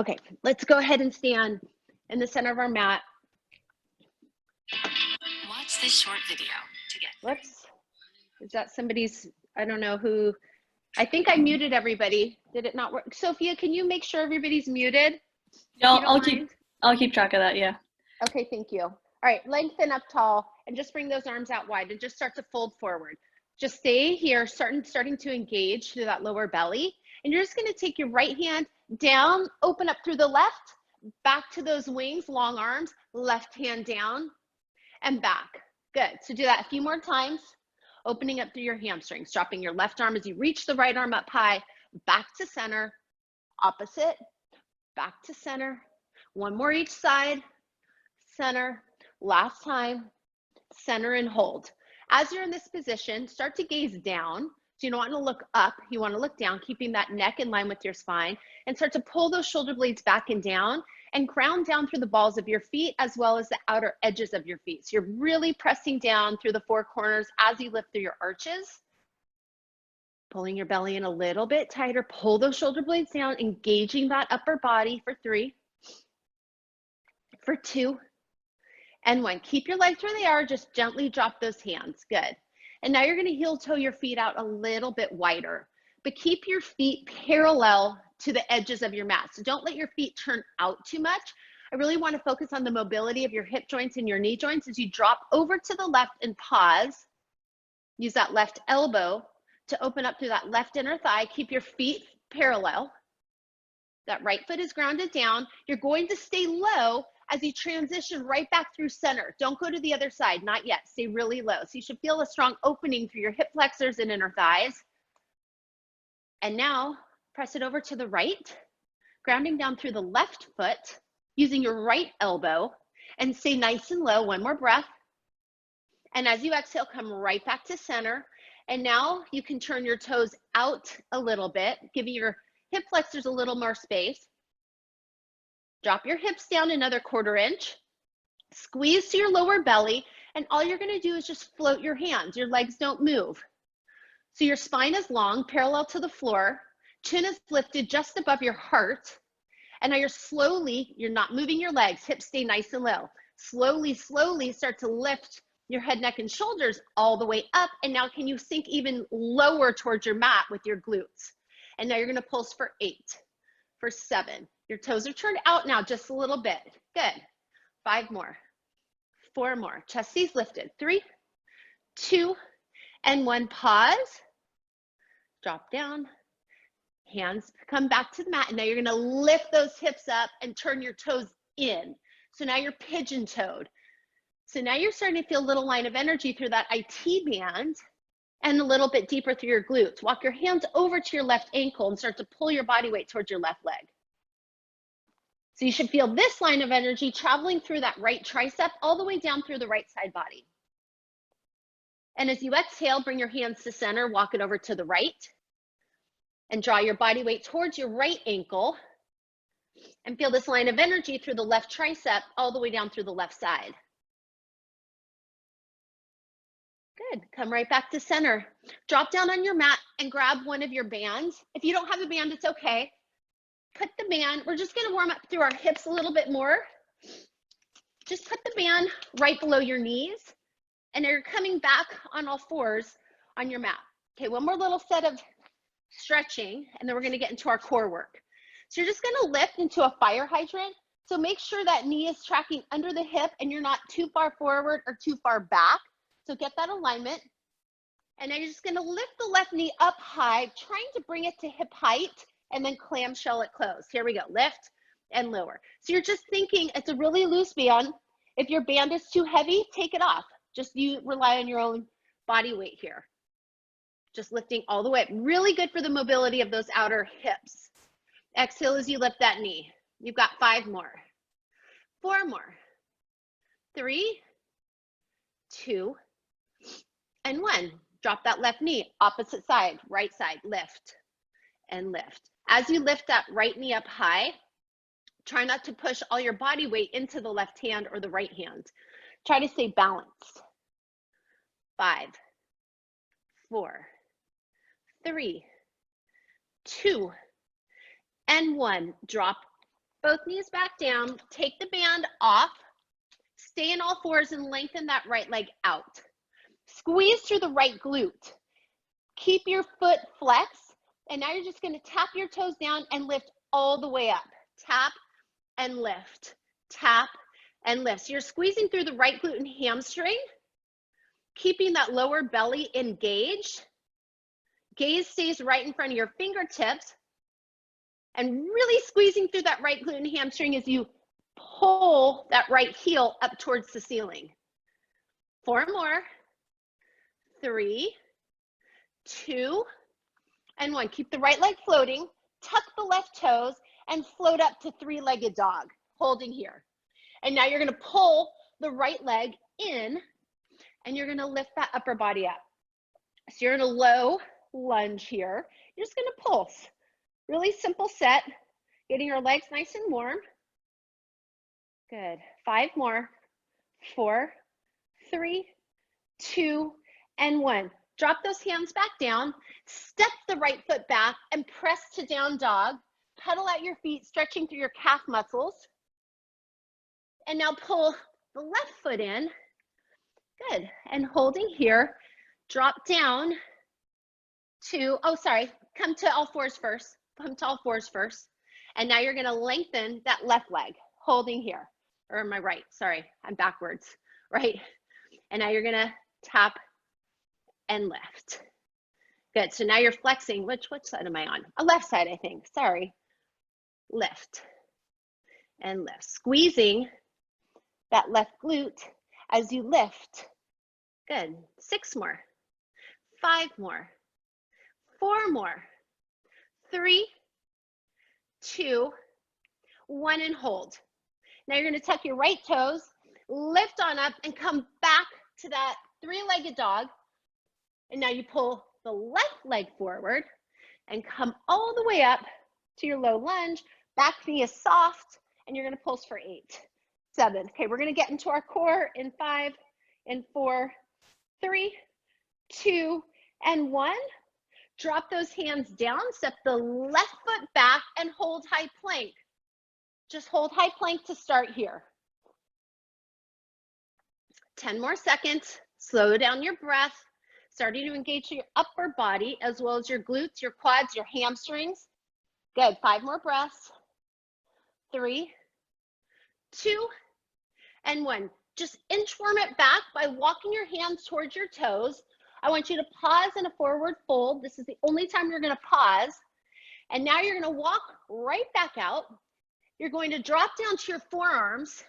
Okay, let's go ahead and stand in the center of our mat. Watch this short video to get. Whoops. Is that somebody's, I don't know who, I think I muted everybody. Did it not work? Sophia, can you make sure everybody's muted? Yeah, I'll keep track of that, yeah. Okay, thank you. All right, lengthen up tall and just bring those arms out wide and just start to fold forward. Just stay here, starting to engage through that lower belly. And you're just gonna take your right hand down, open up through the left, back to those wings, long arms, left hand down and back. Good, so do that a few more times, opening up through your hamstrings, dropping your left arm as you reach the right arm up high, back to center, opposite, back to center. One more each side, center, last time, center and hold. As you're in this position, start to gaze down. So you don't want to look up, you want to look down, keeping that neck in line with your spine, and start to pull those shoulder blades back and down and ground down through the balls of your feet as well as the outer edges of your feet. So you're really pressing down through the four corners as you lift through your arches. Pulling your belly in a little bit tighter, pull those shoulder blades down, engaging that upper body for 3, for 2, and 1. Keep your legs where they are, just gently drop those hands, good. And now you're gonna heel toe your feet out a little bit wider, but keep your feet parallel to the edges of your mat. So don't let your feet turn out too much. I really wanna focus on the mobility of your hip joints and your knee joints as you drop over to the left and pause. Use that left elbow to open up through that left inner thigh. Keep your feet parallel. That right foot is grounded down. You're going to stay low as you transition right back through center. Don't go to the other side, not yet. Stay really low. So you should feel a strong opening through your hip flexors and inner thighs. And now press it over to the right, grounding down through the left foot, using your right elbow, and stay nice and low. One more breath. And as you exhale, come right back to center. And now you can turn your toes out a little bit, giving your hip flexors a little more space. Drop your hips down another 1/4 inch. Squeeze to your lower belly, and all you're gonna do is just float your hands. Your legs don't move. So your spine is long, parallel to the floor. Chin is lifted just above your heart. And now you're not moving your legs. Hips stay nice and low. Slowly start to lift your head, neck, and shoulders all the way up. And now can you sink even lower towards your mat with your glutes? And now you're gonna pulse for 8, for 7. Your toes are turned out now just a little bit. Good. 5 more, 4 more. Chest stays lifted. 3, 2, and 1. Pause. Drop down. Hands come back to the mat. And now you're gonna lift those hips up and turn your toes in. So now you're pigeon-toed. So now you're starting to feel a little line of energy through that IT band and a little bit deeper through your glutes. Walk your hands over to your left ankle and start to pull your body weight towards your left leg. So you should feel this line of energy traveling through that right tricep all the way down through the right side body. And as you exhale, bring your hands to center, walk it over to the right, and draw your body weight towards your right ankle, and feel this line of energy through the left tricep all the way down through the left side. Good, come right back to center. Drop down on your mat and grab one of your bands. If you don't have a band, it's okay. Put the band, we're just gonna warm up through our hips a little bit more. Just put the band right below your knees, and you're coming back on all fours on your mat. Okay, one more little set of stretching, and then we're gonna get into our core work. So you're just gonna lift into a fire hydrant. So make sure that knee is tracking under the hip and you're not too far forward or too far back. So get that alignment. And now you're just gonna lift the left knee up high, trying to bring it to hip height, and then clamshell it closed. Here we go, lift and lower. So you're just thinking it's a really loose band. If your band is too heavy, take it off. Just you rely on your own body weight here. Just lifting all the way up. Really good for the mobility of those outer hips. Exhale as you lift that knee. You've got 5 more, 4 more, 3, 2, and 1. Drop that left knee, opposite side, right side, lift and lift. As you lift that right knee up high, try not to push all your body weight into the left hand or the right hand. Try to stay balanced. 5, 4, 3, 2, and 1. Drop Both knees back down. Take the band off. Stay in all fours and lengthen that right leg out. Squeeze through the right glute. Keep your foot flexed. And now you're just going to tap your toes down and lift all the way up. Tap and lift. Tap and lift. So you're squeezing through the right glute and hamstring, keeping that lower belly engaged. Gaze stays right in front of your fingertips, and really squeezing through that right glute and hamstring as you pull that right heel up towards the ceiling. 4 more. 3, 2, and 1. Keep the right leg floating. Tuck the left toes and float up to 3-legged dog, holding here. And now you're going to pull the right leg in, and you're going to lift that upper body up. So you're in a low lunge here. You're just going to pulse. Really simple set, getting your legs nice and warm. Good. 5 more. 4, 3, 2, and 1. Drop those hands back down. Step the right foot back and press to down dog. Pedal out your feet, stretching through your calf muscles. And now pull the left foot in. Good. And holding here, drop down to, come to all fours first. Come to all fours first. And now you're going to lengthen that left leg, holding here. Or my right, sorry, I'm backwards, right? And now you're going to tap and lift. Good. So now you're flexing. Which side am I on? A left side, I think. Sorry. Lift and lift. Squeezing that left glute as you lift. Good. 6 more. 5 more. 4 more. 3, 2, 1, and hold. Now you're going to tuck your right toes, lift on up, and come back to that 3-legged dog. And now you pull the left leg forward and come all the way up to your low lunge. Back knee is soft, and you're going to pulse for 8, 7. Okay, we're going to get into our core in 5, in 4, 3, 2, and 1. Drop those hands down, step the left foot back, and hold high plank. Just hold high plank to start here. 10 more seconds. Slow down your breath, starting to engage your upper body as well as your glutes, your quads, your hamstrings. Good. 5 more breaths. 3, 2, and 1. Just inchworm it back by walking your hands towards your toes. I want you to pause in a forward fold. This is the only time you're going to pause. And now you're going to walk right back out. You're going to drop down to your forearms,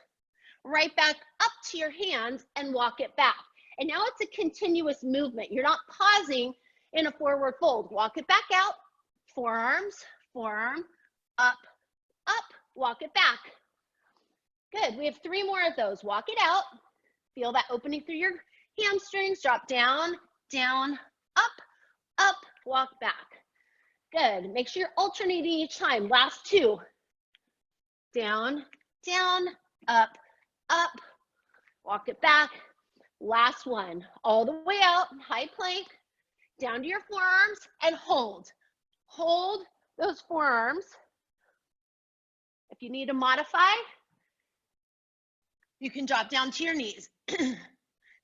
right back up to your hands, and walk it back. And now it's a continuous movement. You're not pausing in a forward fold. Walk it back out, forearms, forearm, up, up, walk it back. Good. We have 3 more of those. Walk it out. Feel that opening through your hamstrings. Drop down, down, up, walk back. Good. Make sure you're alternating each time. Last 2. Down, down, up, walk it back. Last 1. All the way out, high plank, down to your forearms, and hold. Hold those forearms. If you need to modify, you can drop down to your knees.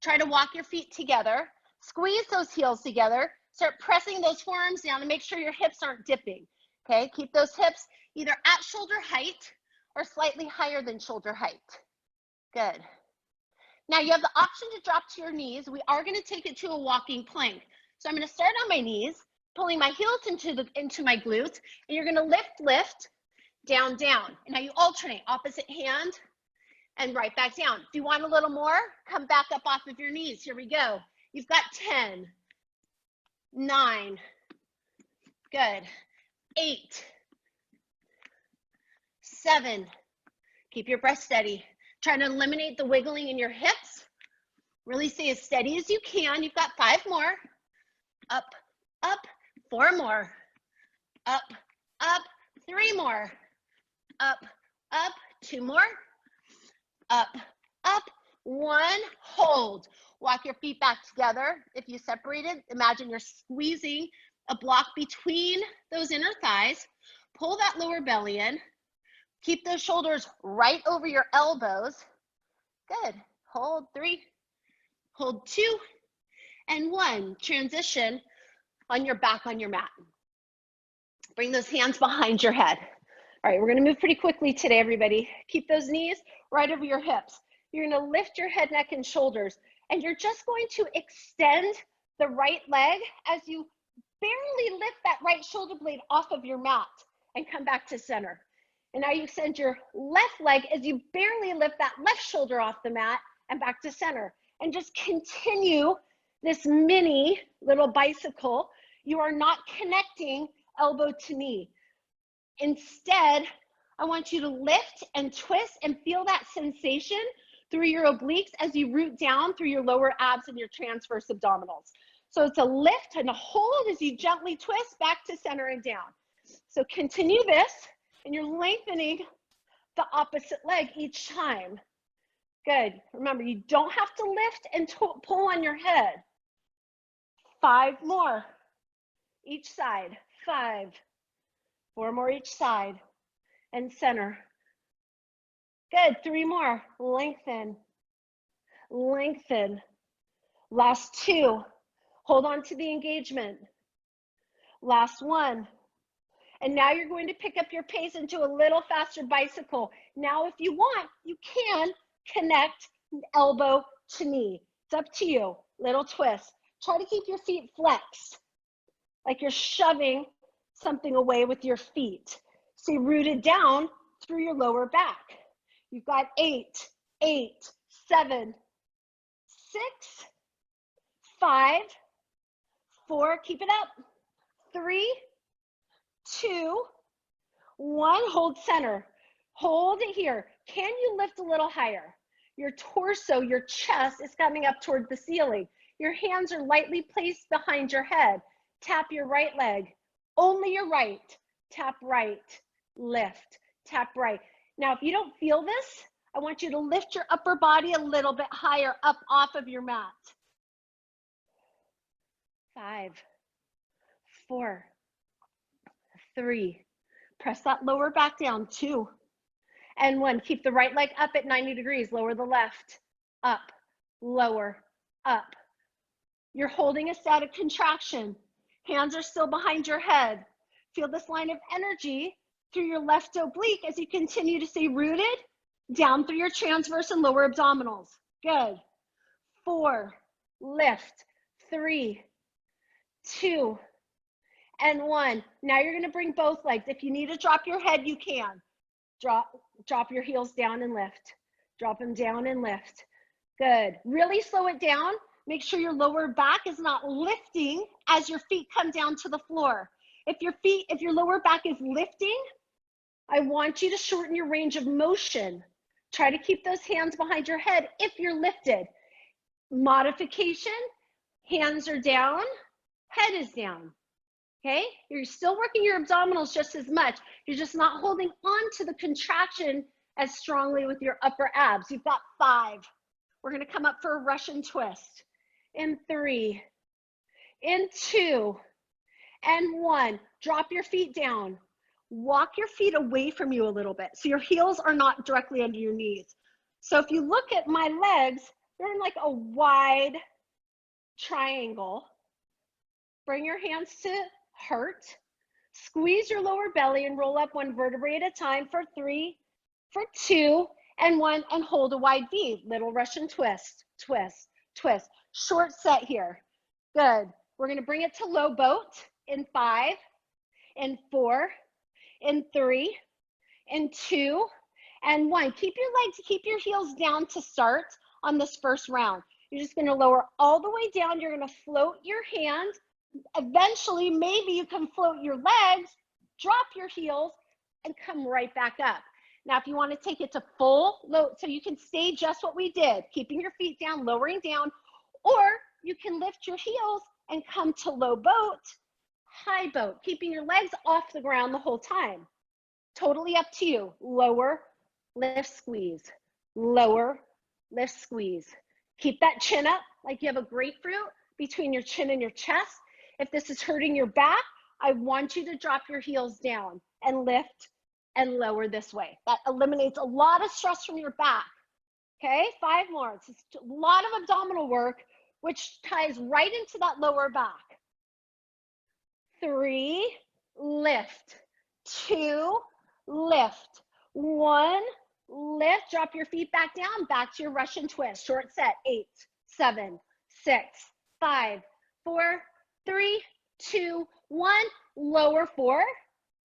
Try to walk your feet together. Squeeze those heels together. Start pressing those forearms down and make sure your hips aren't dipping. Okay, keep those hips either at shoulder height or slightly higher than shoulder height. Good. Now you have the option to drop to your knees. We are going to take it to a walking plank. So I'm going to start on my knees, pulling my heels into my glutes, and you're going to lift, down, down. And now you alternate, opposite hand and right back down. If you want a little more, come back up off of your knees. Here we go. You've got 10, 9, good, 8, 7, keep your breath steady. Try to eliminate the wiggling in your hips. Really stay as steady as you can. You've got 5 more. Up, 4 more. Up, 3 more. Up, 2 more. Up, 1, hold. Walk your feet back together. If you separated, imagine you're squeezing a block between those inner thighs. Pull that lower belly in. Keep those shoulders right over your elbows. Good. Hold 3, hold 2, and 1. Transition on your back on your mat. Bring those hands behind your head. All right, we're gonna move pretty quickly today, everybody. Keep those knees right over your hips. You're gonna lift your head, neck, and shoulders, and you're just going to extend the right leg as you barely lift that right shoulder blade off of your mat and come back to center. And now you extend your left leg as you barely lift that left shoulder off the mat and back to center. And just continue this mini little bicycle. You are not connecting elbow to knee. Instead, I want you to lift and twist and feel that sensation through your obliques as you root down through your lower abs and your transverse abdominals. So it's a lift and a hold as you gently twist back to center and down. So continue this, and you're lengthening the opposite leg each time. Good. Remember, you don't have to lift and pull on your head. 5 more each side. 5. 4 more each side. And center. Good. 3 more. Lengthen. Lengthen. Last 2. Hold on to the engagement. Last 1. And now you're going to pick up your pace into a little faster bicycle. Now, if you want, you can connect elbow to knee. It's up to you. Little twist. Try to keep your feet flexed, like you're shoving something away with your feet. Stay rooted down through your lower back. You've got 8, 7, 6, 5, 4, keep it up, 3, 2, 1, hold center. Hold it here. Can you lift a little higher? Your torso, your chest is coming up toward the ceiling. Your hands are lightly placed behind your head. Tap your right leg. Only your right. Tap right. Lift. Tap right. Now, if you don't feel this, I want you to lift your upper body a little bit higher up off of your mat. 5, 4, 3. Press that lower back down. 2, and 1. Keep the right leg up at 90 degrees. Lower the left. Up. Lower. Up. You're holding a static contraction. Hands are still behind your head. Feel this line of energy through your left oblique as you continue to stay rooted down through your transverse and lower abdominals. Good. 4. Lift. 3, 2, and 1. Now you're going to bring both legs. If you need to drop your head, you can. Drop your heels down and lift. Drop them down and lift. Good. Really slow it down. Make sure your lower back is not lifting as your feet come down to the floor. If your lower back is lifting, I want you to shorten your range of motion. Try to keep those hands behind your head if you're lifted. Modification, hands are down, head is down. Okay? You're still working your abdominals just as much. You're just not holding on to the contraction as strongly with your upper abs. You've got 5. We're going to come up for a Russian twist. In 3, in 2, and 1. Drop your feet down. Walk your feet away from you a little bit so your heels are not directly under your knees. So if you look at my legs, they're in like a wide triangle. Bring your hands to heart. Squeeze your lower belly and roll up 1 vertebrae at a time for 3, for 2, and 1, and hold a wide V. Little Russian twist, twist, twist. Short set here. Good. We're going to bring it to low boat in 5, in 4, in 3, in 2, and 1. Keep your heels down to start on this first round. You're just going to lower all the way down. You're going to float your hands. Eventually, maybe you can float your legs, drop your heels, and come right back up. Now, if you want to take it to full load, so you can stay just what we did, keeping your feet down, lowering down, or you can lift your heels and come to low boat, high boat, keeping your legs off the ground the whole time. Totally up to you. Lower, lift, squeeze. Lower, lift, squeeze. Keep that chin up like you have a grapefruit between your chin and your chest. If this is hurting your back, I want you to drop your heels down and lift and lower this way. That eliminates a lot of stress from your back. Okay, 5 more. It's a lot of abdominal work, which ties right into that lower back. 3, lift. 2, lift. 1, lift. Drop your feet back down, back to your Russian twist. Short set. 8, 7, 6, 5, 4, 3, 2, 1. Lower 4,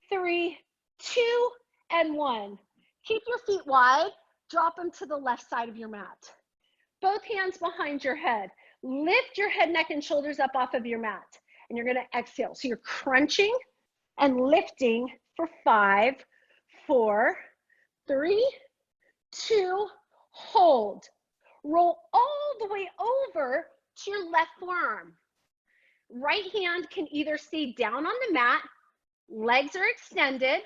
3, 2, and 1. Keep your feet wide. Drop them to the left side of your mat. Both hands behind your head. Lift your head, neck, and shoulders up off of your mat. And you're going to exhale. So you're crunching and lifting for 5, 4, 3, 2, hold. Roll all the way over to your left forearm. Right hand can either stay down on the mat, legs are extended,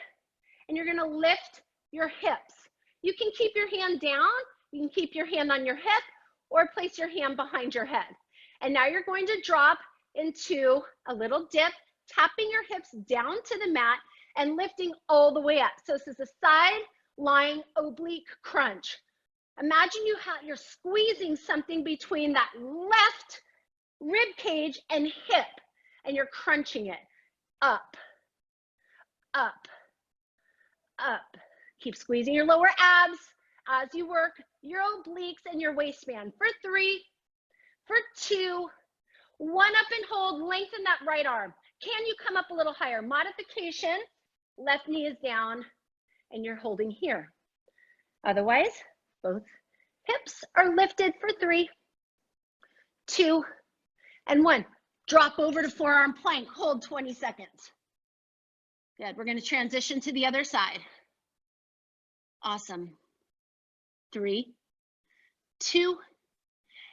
and you're going to lift your hips. You can keep your hand down, you can keep your hand on your hip, or place your hand behind your head. And now you're going to drop into a little dip, tapping your hips down to the mat and lifting all the way up. So this is a side lying oblique crunch. Imagine you're squeezing something between that left rib cage and hip, and you're crunching it up, up, up. Keep squeezing your lower abs as you work your obliques and your waistband. For 3, for 2, 1 up and hold, lengthen that right arm. Can you come up a little higher? Modification, left knee is down and you're holding here. Otherwise, both hips are lifted for 3, 2, and 1. Drop over to forearm plank, hold 20 seconds. Good, we're gonna transition to the other side. Awesome. 3, 2,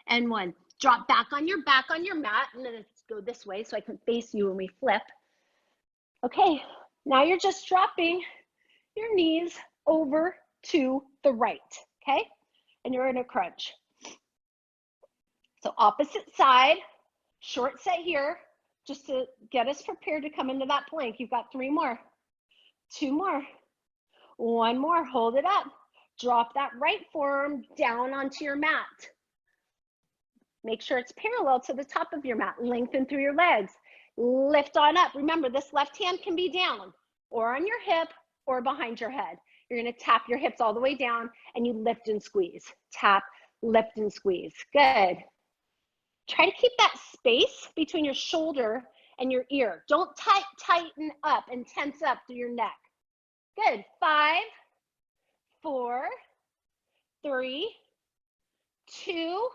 and 1. Drop back on your mat, and then let's go this way so I can face you when we flip. Okay, now you're just dropping your knees over to the right, okay? And you're in a crunch. So opposite side, short set here, just to get us prepared to come into that plank. You've got 3 more, 2 more. 1 more, hold it up. Drop that right forearm down onto your mat. Make sure it's parallel to the top of your mat. Lengthen through your legs. Lift on up. Remember, this left hand can be down or on your hip or behind your head. You're gonna tap your hips all the way down and you lift and squeeze. Tap, lift and squeeze. Good. Try to keep that space between your shoulder and your ear. Don't tighten up and tense up through your neck. Good. 5, 4, 3, 2,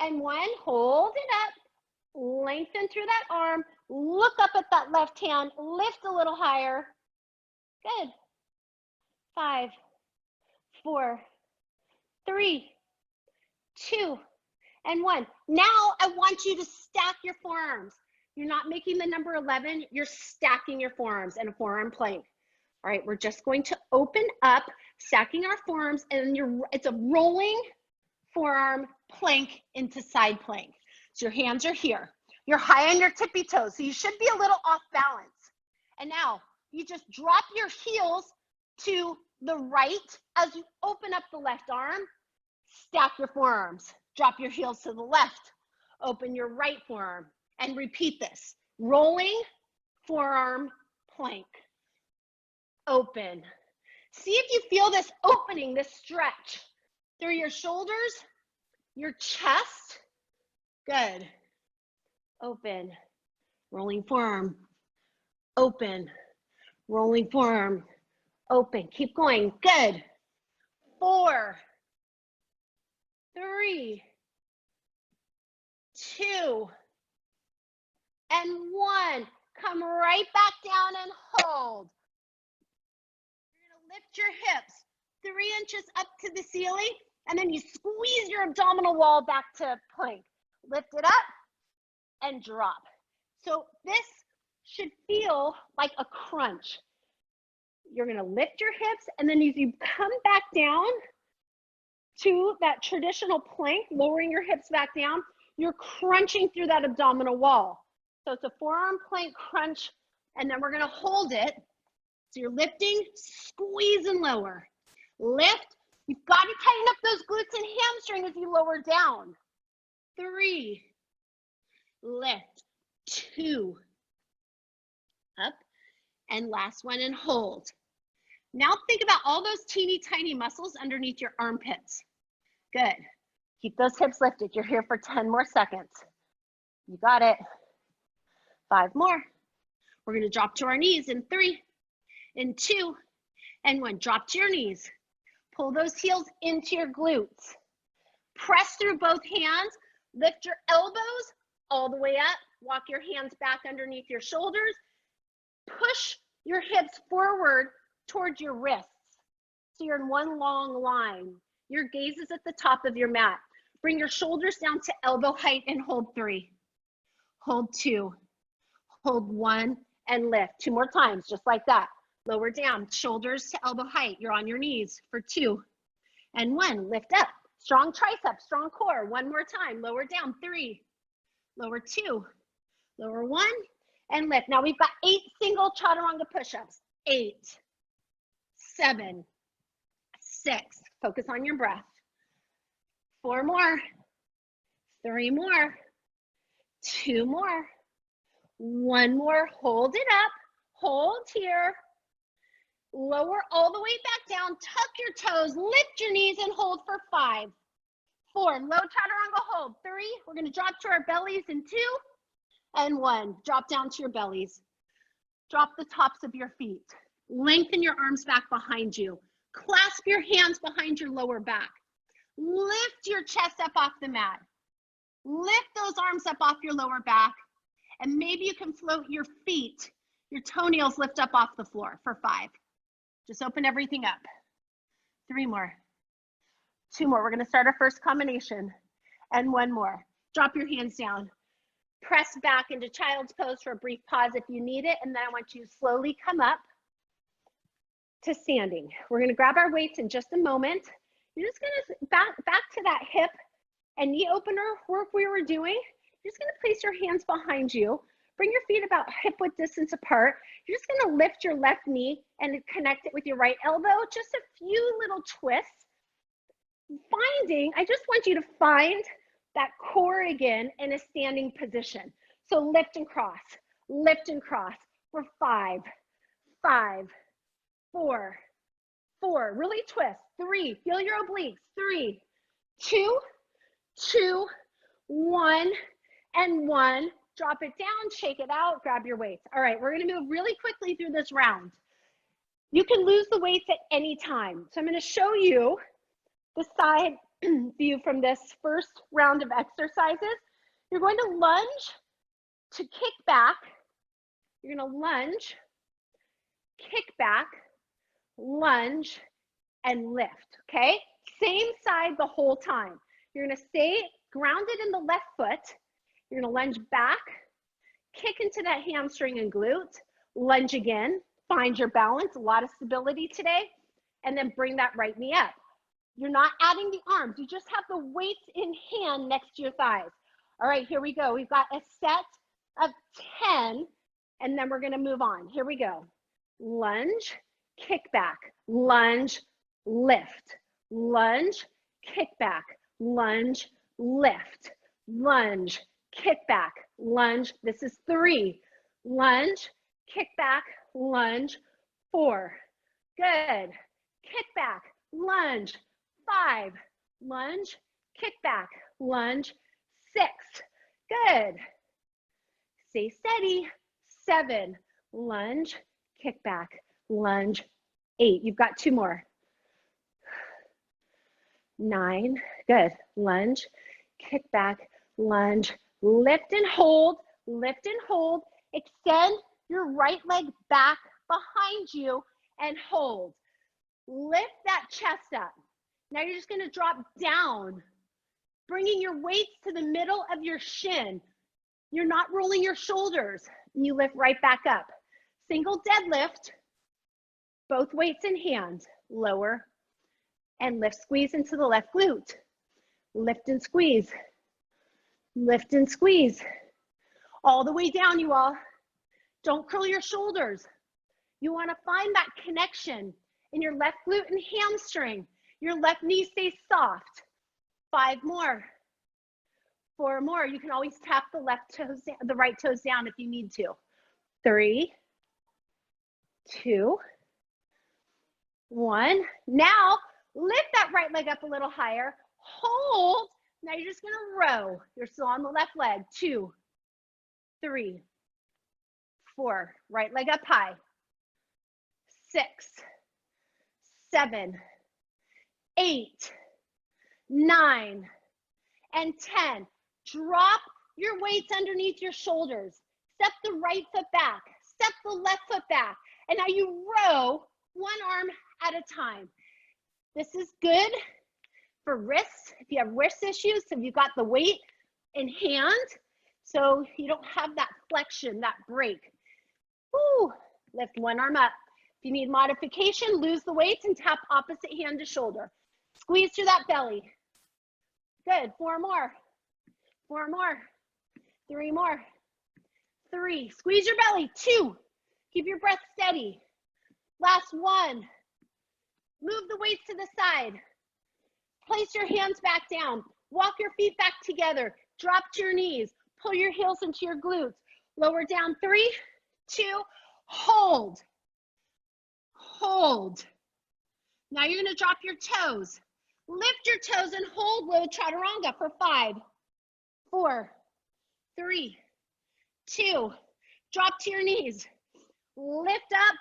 and 1. Hold it up. Lengthen through that arm. Look up at that left hand. Lift a little higher. Good. 5, 4, 3, 2, and 1. Now I want you to stack your forearms. You're not making the number 11. You're stacking your forearms in a forearm plank. All right, we're just going to open up, stacking our forearms, and it's a rolling forearm plank into side plank. So your hands are here. You're high on your tippy toes, so you should be a little off balance. And now you just drop your heels to the right as you open up the left arm, stack your forearms. Drop your heels to the left, open your right forearm, and repeat this. Rolling forearm plank. Open. See if you feel this opening, this stretch through your shoulders, your chest. Good. Open. Rolling forearm. Open. Rolling forearm. Open. Keep going. Good. 4, 3, 2, and 1. Come right back down and hold. Lift your hips 3 inches up to the ceiling, and then you squeeze your abdominal wall back to plank. Lift it up and drop. So this should feel like a crunch. You're gonna lift your hips, and then as you come back down to that traditional plank, lowering your hips back down, you're crunching through that abdominal wall. So it's a forearm plank crunch, and then we're gonna hold it So you're lifting, squeeze and lower. Lift. You've got to tighten up those glutes and hamstring as you lower down. 3. Lift. 2. Up. And last one and hold. Now think about all those teeny tiny muscles underneath your armpits. Good. Keep those hips lifted. You're here for 10 more seconds. You got it. 5 more. We're going to drop to our knees in 3, in 2, and 1. Drop to your knees. Pull those heels into your glutes. Press through both hands. Lift your elbows all the way up. Walk your hands back underneath your shoulders. Push your hips forward towards your wrists. So you're in one long line. Your gaze is at the top of your mat. Bring your shoulders down to elbow height and hold 3. Hold 2. Hold 1 and lift. 2 more times, just like that. Lower down, shoulders to elbow height. You're on your knees for 2 and 1. Lift up. Strong triceps, strong core. 1 more time. Lower down, 3. Lower 2. Lower 1 and lift. Now we've got 8 single chaturanga push-ups. 8, 7, 6. Focus on your breath. 4 more. 3 more. 2 more. 1 more. Hold it up. Hold here. Lower all the way back down. Tuck your toes. Lift your knees and hold for 5, 4. Low chaturanga hold. 3. We're going to drop to our bellies in 2 and 1. Drop down to your bellies. Drop the tops of your feet. Lengthen your arms back behind you. Clasp your hands behind your lower back. Lift your chest up off the mat. Lift those arms up off your lower back. And maybe you can float your feet. Your toenails lift up off the floor for 5. Just open everything up. 3 more. 2 more. We're going to start our first combination. And 1 more. Drop your hands down. Press back into child's pose for a brief pause if you need it. And then I want you to slowly come up to standing. We're going to grab our weights in just a moment. You're just going to back to that hip and knee opener work we were doing. You're just going to place your hands behind you. Bring your feet about hip width distance apart. You're just going to lift your left knee and connect it with your right elbow. Just a few little twists. I just want you to find that core again in a standing position. So lift and cross for 5, 5, 4, 4. Really twist. 3. Feel your obliques. 3, 2, 2, 1, and 1. Drop it down, shake it out, grab your weights. All right, we're going to move really quickly through this round. You can lose the weights at any time. So I'm going to show you the side view from this first round of exercises. You're going to lunge to kick back. You're going to lunge, kick back, lunge, and lift, okay? Same side the whole time. You're going to stay grounded in the left foot. You're going to lunge back, kick into that hamstring and glute, lunge again, find your balance, a lot of stability today, and then bring that right knee up. You're not adding the arms. You just have the weights in hand next to your thighs. All right, here we go. We've got a set of 10, and then we're going to move on. Here we go. Lunge, kick back, lunge, lift, lunge, kick back, lunge, lift, lunge, kick back, lunge. This is 3. Lunge, kick back, lunge. 4. Good. Kick back, lunge. 5. Lunge, kick back, lunge. 6. Good. Stay steady. 7. Lunge, kick back, lunge. 8. You've got 2 more. 9. Good. Lunge, kick back, lunge. Lift and hold, lift and hold. Extend your right leg back behind you and hold. Lift that chest up. Now you're just going to drop down, bringing your weights to the middle of your shin. You're not rolling your shoulders, and you lift right back up. Single deadlift, both weights in hand. Lower and lift, squeeze into the left glute. Lift and squeeze. Lift and squeeze. All the way down, you all. Don't curl your shoulders. You want to find that connection in your left glute and hamstring. Your left knee stays soft. 5 more. 4 more. You can always tap the right toes down if you need to. 3, 2, 1. Now, lift that right leg up a little higher. Hold. Now you're just going to row. You're still on the left leg. 2, 3, 4. Right leg up high. 6, 7, 8, 9, and 10. Drop your weights underneath your shoulders. Step the right foot back. Step the left foot back. And now you row one arm at a time. This is good for wrists. If you have wrist issues, if you've got the weight in hand, so you don't have that flexion, that break. Woo. Lift one arm up. If you need modification, lose the weights and tap opposite hand to shoulder. Squeeze through that belly. Good. 4 more. 4 more. 3 more. 3. Squeeze your belly. 2. Keep your breath steady. Last 1. Move the weights to the side. Place your hands back down. Walk your feet back together. Drop to your knees. Pull your heels into your glutes. Lower down. 3, 2, hold. Hold. Now you're going to drop your toes. Lift your toes and hold low chaturanga for 5, 4, 3, 2. Drop to your knees. Lift up.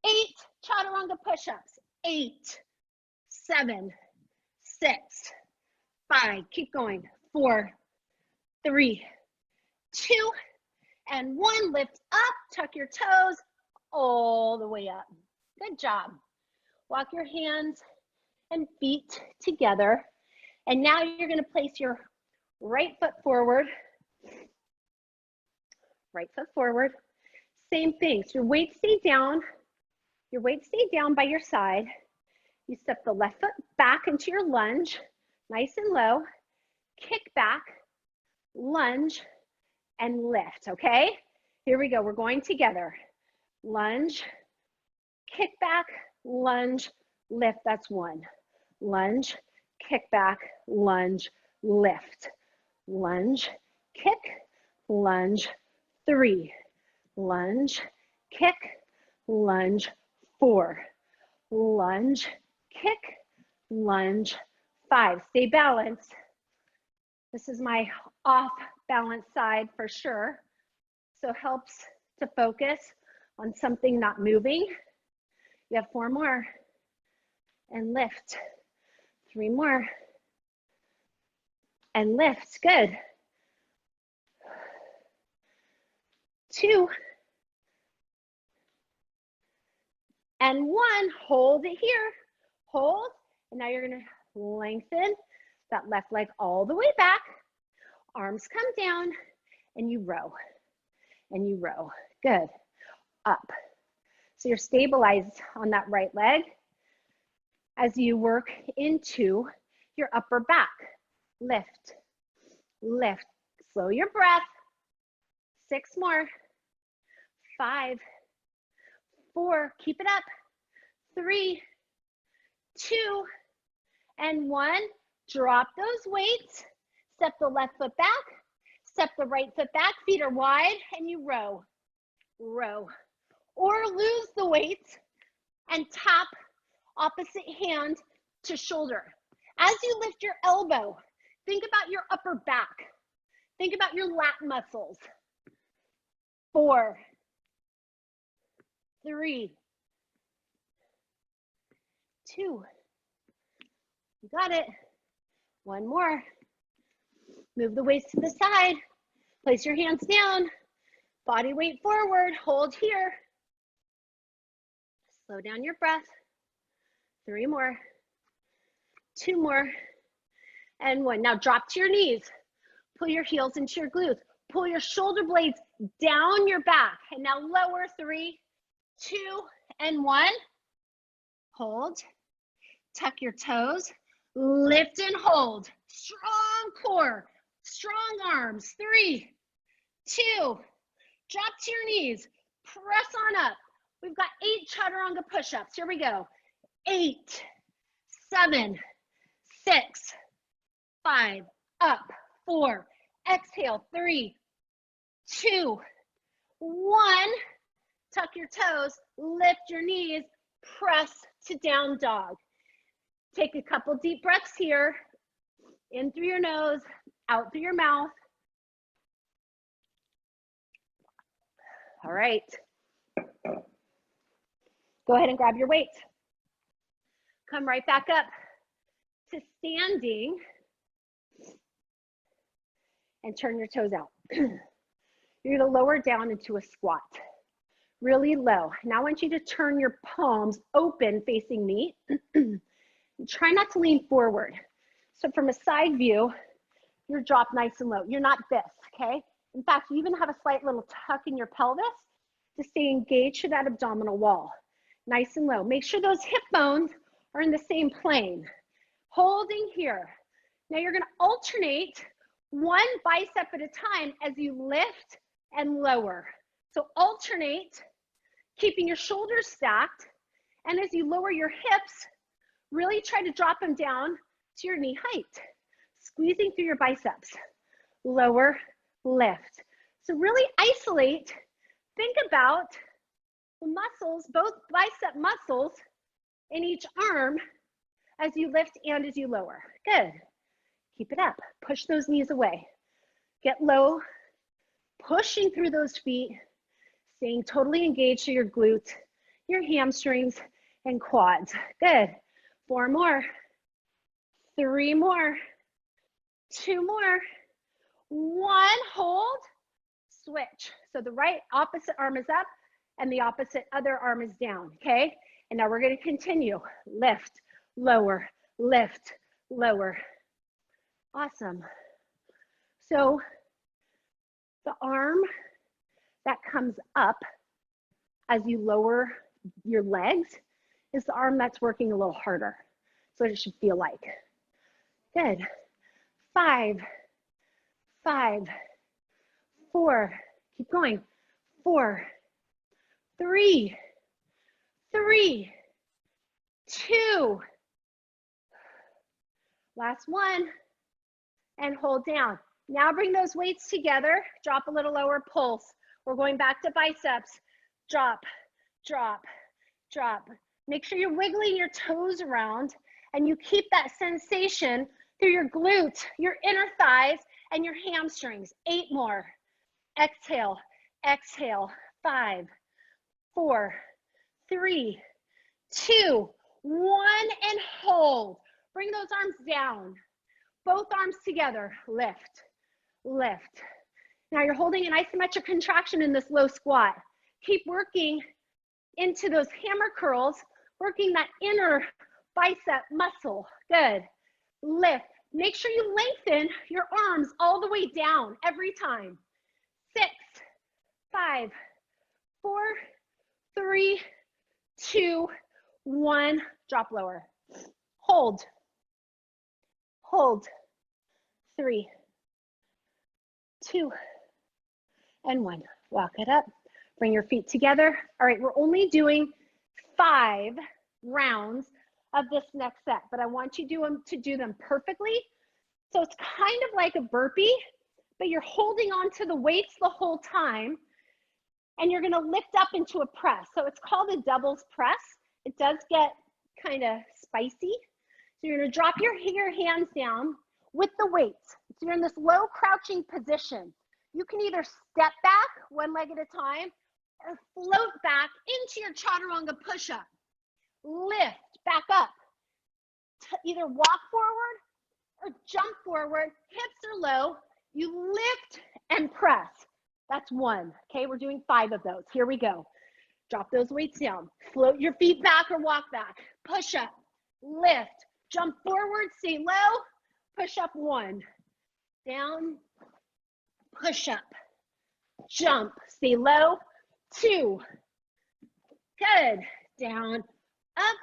8 chaturanga push-ups. 8, 7, 6, 5. Keep going. 4, 3, 2, and 1. Lift up. Tuck your toes all the way up. Good job. Walk your hands and feet together. And now you're going to place your right foot forward. Right foot forward. Same thing. So your weight stay down. Your weight stay down by your side. You step the left foot back into your lunge, nice and low. Kick back, lunge, and lift, okay? Here we go. We're going together. Lunge, kick back, lunge, lift. That's 1. Lunge, kick back, lunge, lift. Lunge, kick, lunge, 3. Lunge, kick, lunge, 4. Lunge, kick, lunge, 5. Stay balanced. This is my off balance side for sure. So helps to focus on something not moving. You have 4 more. And lift. 3 more. And lift. Good. 2. And 1. Hold it here. Hold. And now you're going to lengthen that left leg all the way back. Arms come down. And you row. And you row. Good. Up. So you're stabilized on that right leg as you work into your upper back. Lift. Lift. Slow your breath. 6 more. 5. 4. Keep it up. 3, 2, and 1. Drop those weights. Step the left foot back. Step the right foot back. Feet are wide, and you row. Row. Or lose the weights and tap opposite hand to shoulder. As you lift your elbow, think about your upper back. Think about your lat muscles. 4, 3, 2. You got it. 1 more. Move the weights to the side. Place your hands down. Body weight forward. Hold here. Slow down your breath. 3 more. 2 more. And 1. Now drop to your knees. Pull your heels into your glutes. Pull your shoulder blades down your back. And now lower. 3, 2, and 1. Hold. Tuck your toes. Lift and hold. Strong core. Strong arms. 3, 2. Drop to your knees. Press on up. We've got 8 chaturanga push-ups. Here we go. 8, 7, 6, 5, up, 4, exhale, 3, 2, 1. Tuck your toes, lift your knees, press to down dog. Take a couple deep breaths here. In through your nose, out through your mouth. All right. Go ahead and grab your weight. Come right back up to standing and turn your toes out. You're gonna lower down into a squat, really low. Now I want you to turn your palms open facing me. Try not to lean forward. So from a side view, you're dropped nice and low. You're not this, okay? In fact, you even have a slight little tuck in your pelvis to stay engaged to that abdominal wall. Nice and low. Make sure those hip bones are in the same plane. Holding here. Now you're gonna alternate one bicep at a time as you lift and lower. So alternate, keeping your shoulders stacked, and as you lower your hips, really try to drop them down to your knee height, squeezing through your biceps. Lower, lift. So really isolate, think about the muscles, both bicep muscles in each arm as you lift and as you lower. Good. Keep it up. Push those knees away. Get low, pushing through those feet, staying totally engaged to your glutes, your hamstrings, and quads. Good. 4 more. 3 more. 2 more. 1. Hold. Switch. So the right opposite arm is up and the opposite other arm is down, okay? And now we're going to continue. Lift, lower, lift, lower. Awesome. So the arm that comes up as you lower your legs is the arm that's working a little harder. So it should feel like. Good. 5, 5, 4, keep going. 4, 3, 3, 2. Last one. And hold down. Now bring those weights together. Drop a little lower, pulse. We're going back to biceps. Drop, drop, drop. Make sure you're wiggling your toes around and you keep that sensation through your glutes, your inner thighs, and your hamstrings. 8 more. Exhale, exhale. 5, 4, 3, 2, 1, and hold. Bring those arms down. Both arms together. Lift, lift. Now you're holding an isometric contraction in this low squat. Keep working into those hammer curls, working that inner bicep muscle. Good. Lift. Make sure you lengthen your arms all the way down every time. 6, 5, 4, 3, 2, 1. Drop lower. Hold. Hold. 3, 2, and 1. Walk it up. Bring your feet together. All right, we're only doing 5 rounds of this next set, but I want you to do them perfectly. So it's kind of like a burpee, but you're holding on to the weights the whole time, and you're gonna lift up into a press. So it's called a doubles press. It does get kind of spicy. So you're gonna drop your hands down with the weights. So you're in this low crouching position. You can either step back 1 leg at a time or float back into your chaturanga push-up. Lift back up. Either walk forward or jump forward. Hips are low. You lift and press. That's 1. Okay, we're doing 5 of those. Here we go. Drop those weights down. Float your feet back or walk back. Push up. Lift. Jump forward. Stay low. Push up 1. Down. Push up. Jump. Stay low. 2. Good. Down. Up.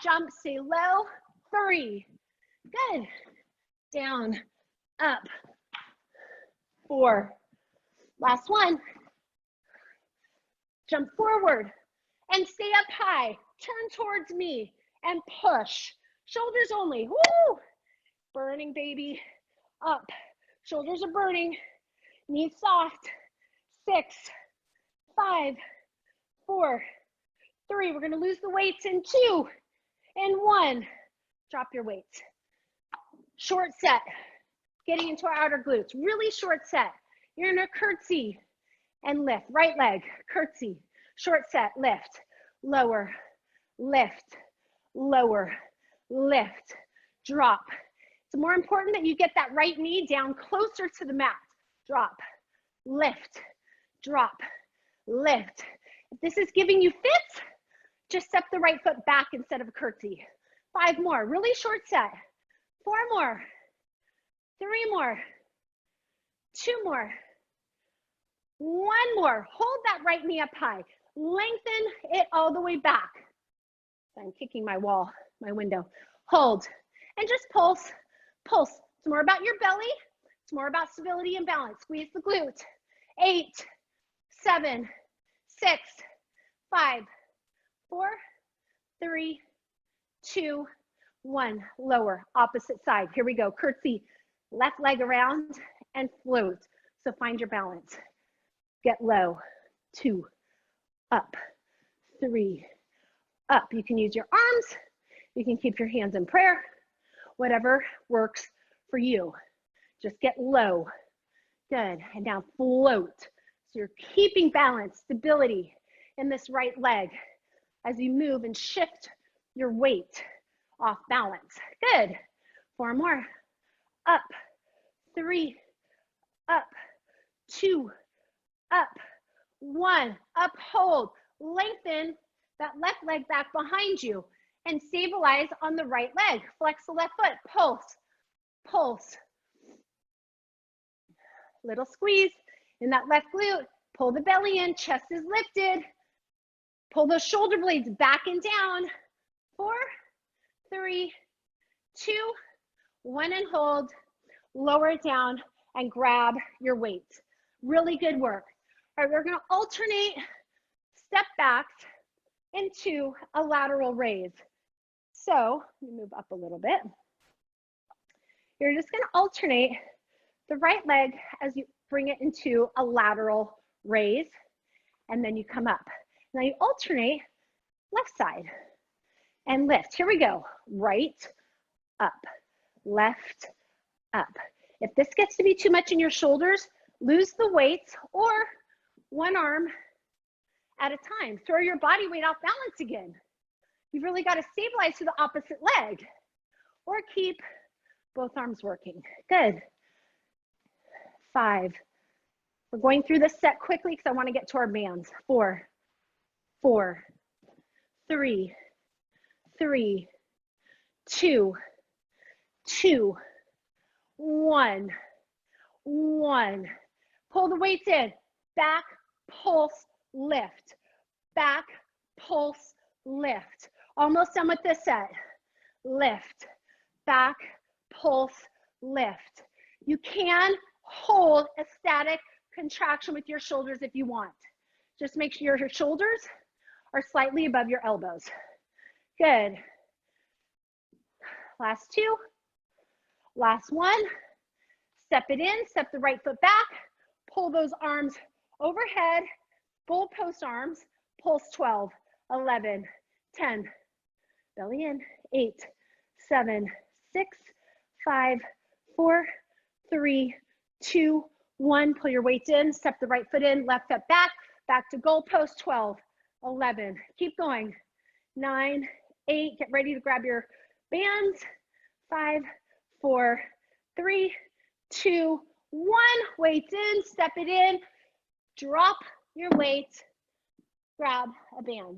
Jump. Stay low. 3. Good. Down. Up. 4. Last one. Jump forward and stay up high. Turn towards me and push. Shoulders only. Woo! Burning, baby. Up. Shoulders are burning. Knees soft. 6, 5, 4, 3. We're going to lose the weights in 2 and 1. Drop your weights. Short set. Getting into our outer glutes. Really short set. You're going to curtsy and lift. Right leg, curtsy. Short set, lift. Lower, lift, lower, lift, drop. It's more important that you get that right knee down closer to the mat. Drop, lift, drop, lift. If this is giving you fits, just step the right foot back instead of a curtsy. 5 more, really short set. 4 more, 3 more, 2 more, 1 more. Hold that right knee up high. Lengthen it all the way back. I'm kicking my wall, my window. Hold, and just pulse, pulse. It's more about your belly. It's more about stability and balance. Squeeze the glute. 8, 7, 6, 5, 4, 3, 2, 1. Lower, opposite side. Here we go. Curtsy, left leg around and float. So find your balance. Get low. 2, up, 3, up. You can use your arms. You can keep your hands in prayer. Whatever works for you. Just get low. Good. And now float. So you're keeping balance, stability in this right leg as you move and shift your weight off balance. Good. 4 more. Up. 3. Up. 2. Up. 1. Up. Hold. Lengthen that left leg back behind you and stabilize on the right leg. Flex the left foot. Pulse. Pulse. Little squeeze in that left glute. Pull the belly in. Chest is lifted. Pull those shoulder blades back and down. 4, 3, 2, 1, and hold. Lower it down and grab your weight. Really good work. All right, we're going to alternate step backs into a lateral raise. So let me move up a little bit. You're just going to alternate the right leg as you bring it into a lateral raise, and then you come up. Now you alternate left side and lift. Here we go. Right, up, left, up. If this gets to be too much in your shoulders, lose the weights or one arm at a time. Throw your body weight off balance again. You've really got to stabilize to the opposite leg or keep both arms working. Good. 5. We're going through this set quickly because I want to get to our bands. 4, 4, 3, 3, 2, 2, 1, 1. Pull the weights in. Back, pulse, lift. Back, pulse, lift. Almost done with this set. Lift. Back, pulse, lift. You can hold a static contraction with your shoulders if you want. Just make sure your shoulders are slightly above your elbows. Good. Last 2. Last 1. Step it in, step the right foot back, pull those arms overhead, bull post arms, pulse 12, 11, 10, belly in, 8, 7, 6, 5, 4, 3, 2, 1. Pull your weights in, step the right foot in, left foot back to goal post, 12, 11. Keep going. 9, 8. Get ready to grab your bands. 5, 4, 3, 2, 1. Weights in, step it in, drop your weight, grab a band.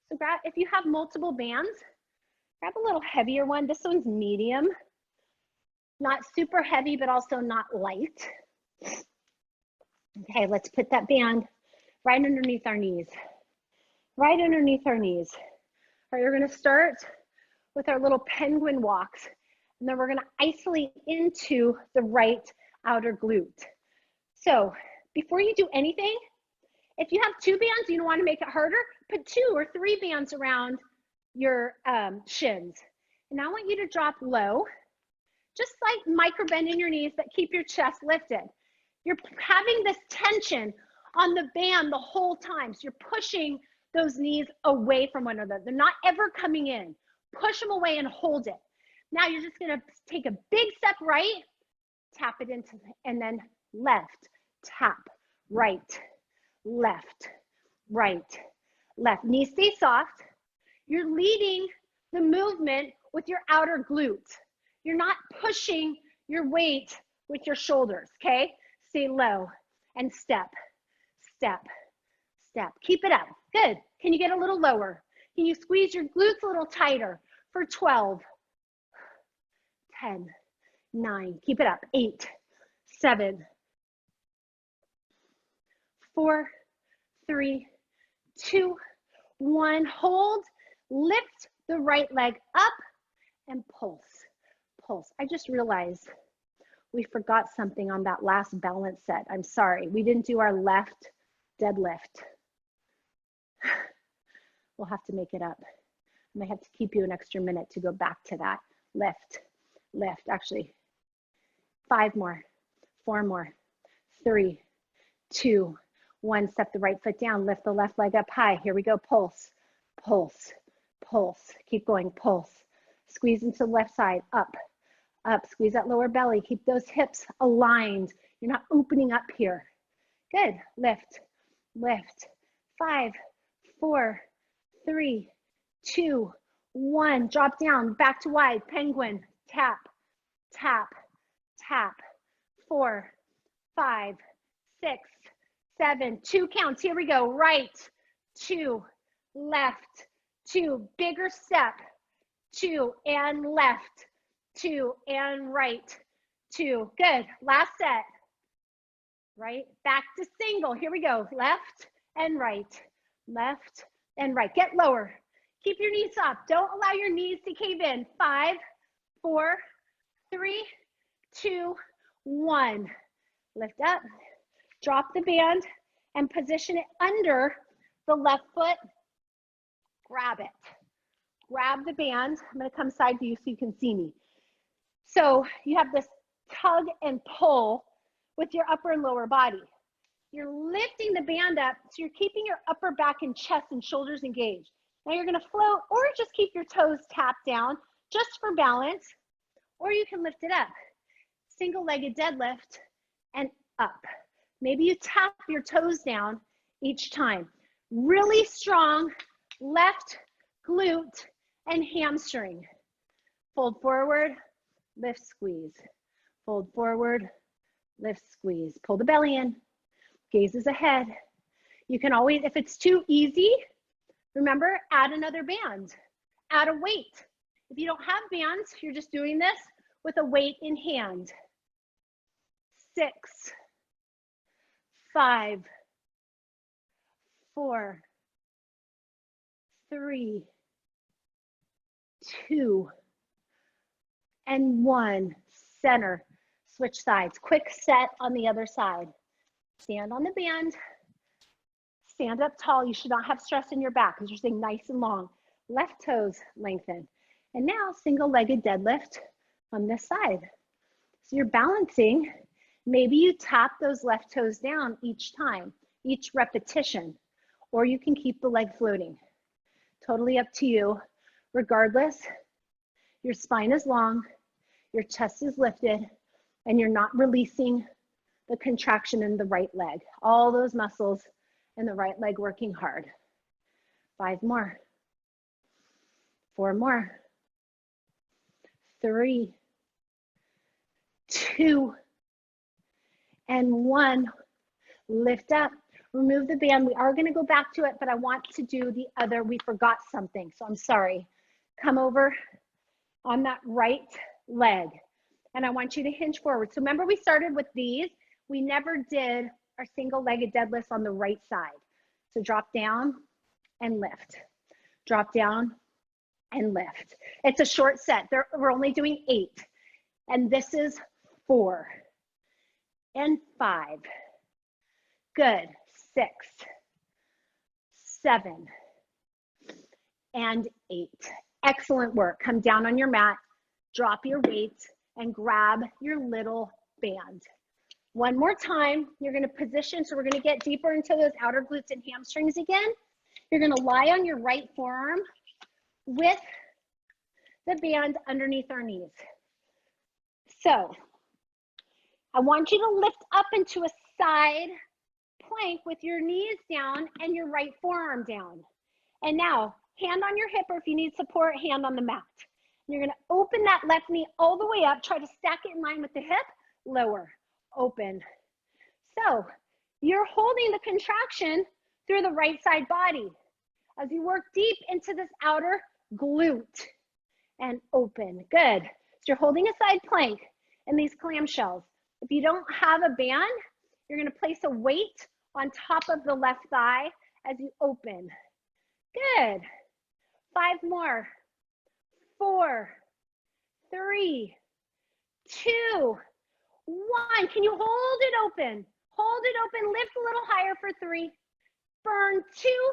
So grab, if you have multiple bands, grab a little heavier one. This one's medium. Not super heavy, but also not light. Okay, let's put that band right underneath our knees. Right underneath our knees. All right, we're gonna start with our little penguin walks, and then we're gonna isolate into the right outer glute. So before you do anything, if you have 2 bands, you don't wanna make it harder, put 2 or 3 bands around your shins. And I want you to drop low, just like micro bend in your knees, but keep your chest lifted. You're having this tension on the band the whole time. So you're pushing those knees away from one another. They're not ever coming in. Push them away and hold it. Now you're just gonna take a big step right, tap it into, and then left, tap, right, left, right, left. Knees stay soft. You're leading the movement with your outer glute. You're not pushing your weight with your shoulders, okay? Stay low and step, step, step. Keep it up. Good. Can you get a little lower? Can you squeeze your glutes a little tighter for 12, 10, 9. Keep it up. 8, 7, 4, 3, 2, 1. Hold. Lift the right leg up and pulse. Pulse. I just realized we forgot something on that last balance set. I'm sorry. We didn't do our left deadlift. We'll have to make it up. I may have to keep you an extra minute to go back to that. Lift, lift. Actually, 5 more, 4 more, 3, 2, 1. Step the right foot down. Lift the left leg up high. Here we go. Pulse, pulse, pulse. Keep going. Pulse. Squeeze into the left side. Up, up. Squeeze that lower belly. Keep those hips aligned. You're not opening up here. Good. Lift, lift. 5, 4, 3, 2, 1. Drop down. Back to wide. Penguin. Tap, tap, tap. 4, 5, 6, 7. 2 counts. Here we go. Right, 2, left, 2. Bigger step. 2 and left. 2 and right. 2. Good. Last set. Right. Back to single. Here we go. Left and right. Left and right. Get lower. Keep your knees up. Don't allow your knees to cave in. 5, 4, 3, 2, 1. Lift up. Drop the band and position it under the left foot. Grab it. Grab the band. I'm going to come side to you so you can see me. So you have this tug and pull with your upper and lower body. You're lifting the band up, so you're keeping your upper back and chest and shoulders engaged. Now you're going to float, or just keep your toes tapped down just for balance, or you can lift it up. Single-legged deadlift and up. Maybe you tap your toes down each time. Really strong left glute and hamstring. Fold forward, lift, squeeze. Fold forward, lift, squeeze. Pull the belly in, gaze is ahead. You can always, if it's too easy, remember, add another band, add a weight. If you don't have bands, you're just doing this with a weight in hand. 6, 5, 4, 3, 2, and 1. Center, switch sides. Quick set on the other side. Stand on the band. Stand up tall. You should not have stress in your back because you're staying nice and long. Left toes lengthen. And now single-legged deadlift on this side. So you're balancing. Maybe you tap those left toes down each time, each repetition, or you can keep the leg floating. Totally up to you. Regardless, your spine is long, your chest is lifted, and you're not releasing the contraction in the right leg. All those muscles in the right leg working hard. 5 more. 4 more. 3, 2, and 1. Lift up. Remove the band. We are going to go back to it, but I want to do the other. We forgot something, so I'm sorry. Come over on that right leg, and I want you to hinge forward. So remember, we started with these. We never did our single-legged deadlifts on the right side. So drop down and lift. Drop down and lift. It's a short set. We're only doing 8. And this is 4 and 5. Good. 6, 7, and 8. Excellent work. Come down on your mat, drop your weight, and grab your little band. One more time, you're gonna position, so we're gonna get deeper into those outer glutes and hamstrings again. You're gonna lie on your right forearm with the band underneath our knees. So I want you to lift up into a side plank with your knees down and your right forearm down. And now, hand on your hip, or if you need support, hand on the mat. You're gonna open that left knee all the way up, try to stack it in line with the hip, lower, open. So you're holding the contraction through the right side body as you work deep into this outer glute and open. Good. So you're holding a side plank in these clamshells. If you don't have a band, you're gonna place a weight on top of the left thigh as you open. Good. 5 more. 4, 3, 2, 1. Can you hold it open? Hold it open, lift a little higher for 3, burn 2,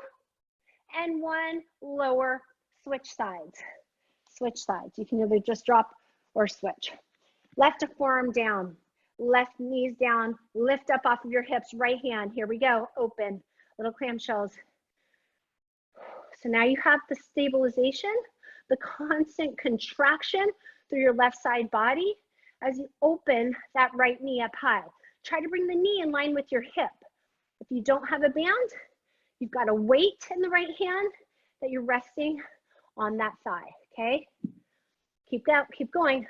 and 1, lower, switch sides. Switch sides. You can either just drop or switch. Left forearm down, left knees down, lift up off of your hips, right hand. Here we go, open, little clamshells. So now you have the stabilization, the constant contraction through your left side body as you open that right knee up high. Try to bring the knee in line with your hip. If you don't have a band, you've got a weight in the right hand that you're resting on that thigh, okay? Keep going.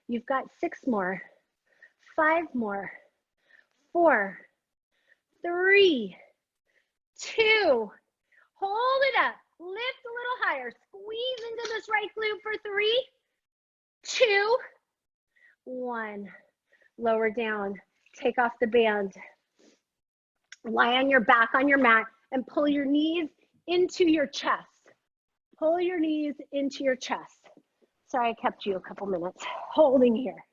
You've got 6 more, 5 more, 4, 3, 2, hold it up, lift a little higher, squeeze into this right glute for 3, 2, 1, lower down, take off the band, lie on your back on your mat and pull your knees into your chest. Pull your knees into your chest. Sorry, I kept you a couple minutes holding here.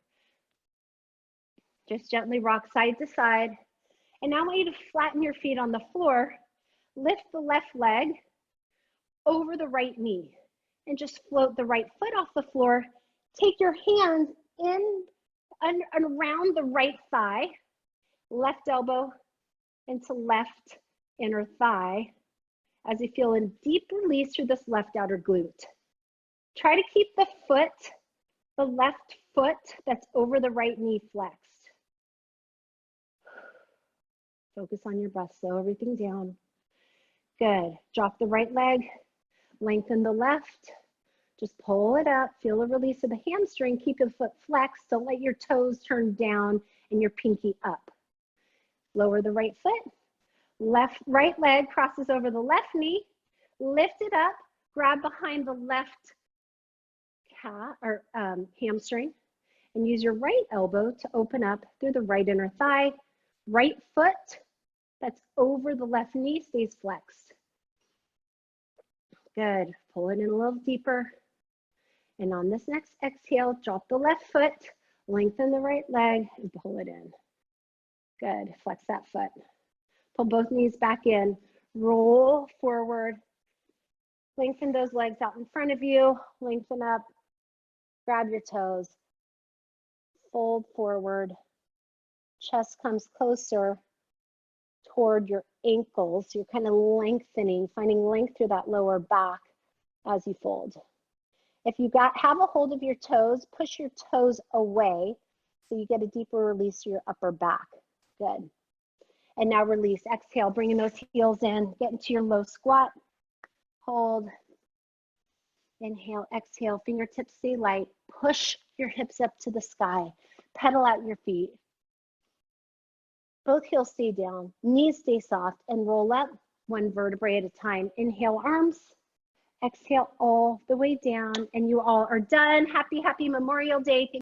Just gently rock side to side. And now I want you to flatten your feet on the floor. Lift the left leg over the right knee and just float the right foot off the floor. Take your hands in and around the right thigh, left elbow into left inner thigh as you feel a deep release through this left outer glute. Try to keep the foot, the left foot that's over the right knee flexed. Focus on your breath, slow everything down. Good. Drop the right leg, lengthen the left. Just pull it up, feel a release of the hamstring, keep your foot flexed, don't let your toes turn down and your pinky up. Lower the right foot, right leg crosses over the left knee, lift it up, grab behind the left calf or hamstring, and use your right elbow to open up through the right inner thigh. Right foot that's over the left knee stays flexed. Good. Pull it in a little deeper. And on this next exhale, drop the left foot, lengthen the right leg, and pull it in. Good. Flex that foot. Pull both knees back in. Roll forward. Lengthen those legs out in front of you. Lengthen up. Grab your toes. Fold forward. Chest comes closer toward your ankles. You're kind of lengthening, finding length through that lower back as you fold. If you have a hold of your toes, push your toes away so you get a deeper release to your upper back. Good. And now release. Exhale, bringing those heels in. Get into your low squat. Hold. Inhale, exhale. Fingertips stay light. Push your hips up to the sky. Pedal out your feet. Both heels stay down. Knees stay soft and roll up 1 vertebrae at a time. Inhale, arms. Exhale all the way down, and you all are done. Happy Memorial Day.